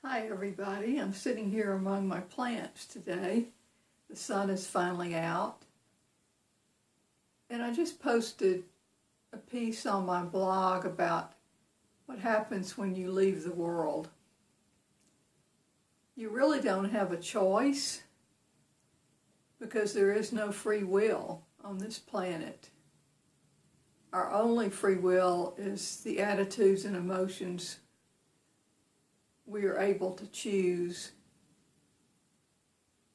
Hi everybody, I'm sitting here among my plants today. The sun is finally out. And I just posted a piece on my blog about what happens when you leave the world. You really don't have a choice because there is no free will on this planet. Our only free will is the attitudes and emotions we are able to choose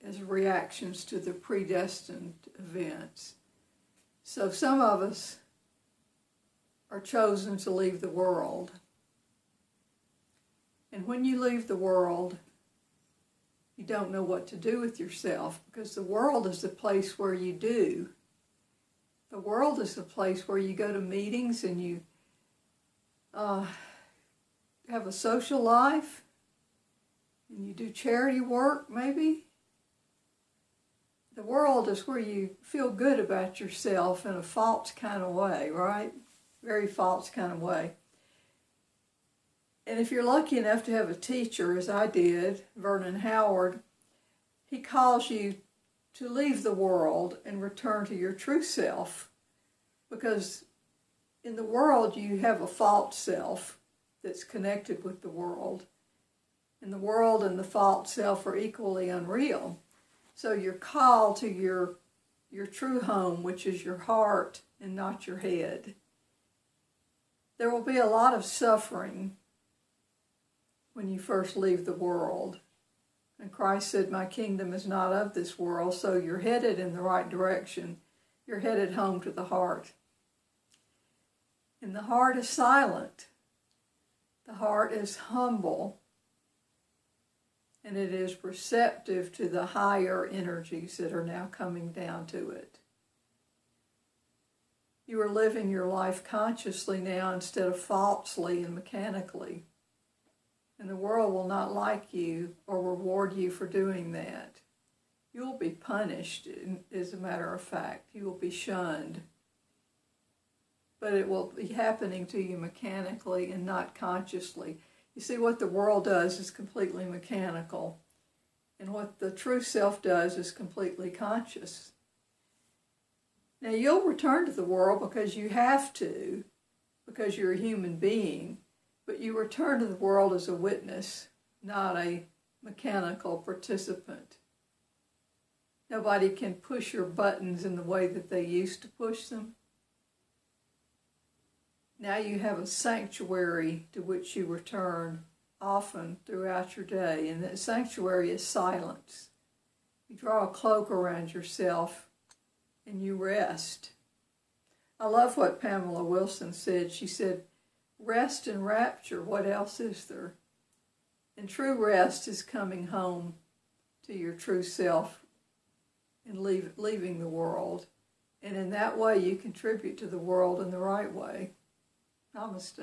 as reactions to the predestined events. So some of us are chosen to leave the world. And when you leave the world, you don't know what to do with yourself because the world is the place where you do. The world is the place where you go to meetings and you have a social life, and you do charity work, maybe. The world is where you feel good about yourself in a false kind of way, right? Very false kind of way. And if you're lucky enough to have a teacher, as I did, Vernon Howard, he calls you to leave the world and return to your true self. Because in the world you have a false self that's connected with the world. And the world and the false self are equally unreal. So you're called to your true home, which is your heart and not your head. There will be a lot of suffering when you first leave the world. And Christ said, "My kingdom is not of this world," so you're headed in the right direction. You're headed home to the heart. And the heart is silent. The heart is humble. And it is receptive to the higher energies that are now coming down to it. You are living your life consciously now instead of falsely and mechanically. And the world will not like you or reward you for doing that. You will be punished, as a matter of fact. You will be shunned. But it will be happening to you mechanically and not consciously. You see, what the world does is completely mechanical. And what the true self does is completely conscious. Now, you'll return to the world because you have to, because you're a human being. But you return to the world as a witness, not a mechanical participant. Nobody can push your buttons in the way that they used to push them. Now you have a sanctuary to which you return often throughout your day, and that sanctuary is silence. You draw a cloak around yourself and you rest. I love what Pamela Wilson said. She said, "Rest and rapture, what else is there?" And true rest is coming home to your true self and leaving the world. And in that way you contribute to the world in the right way. Namaste.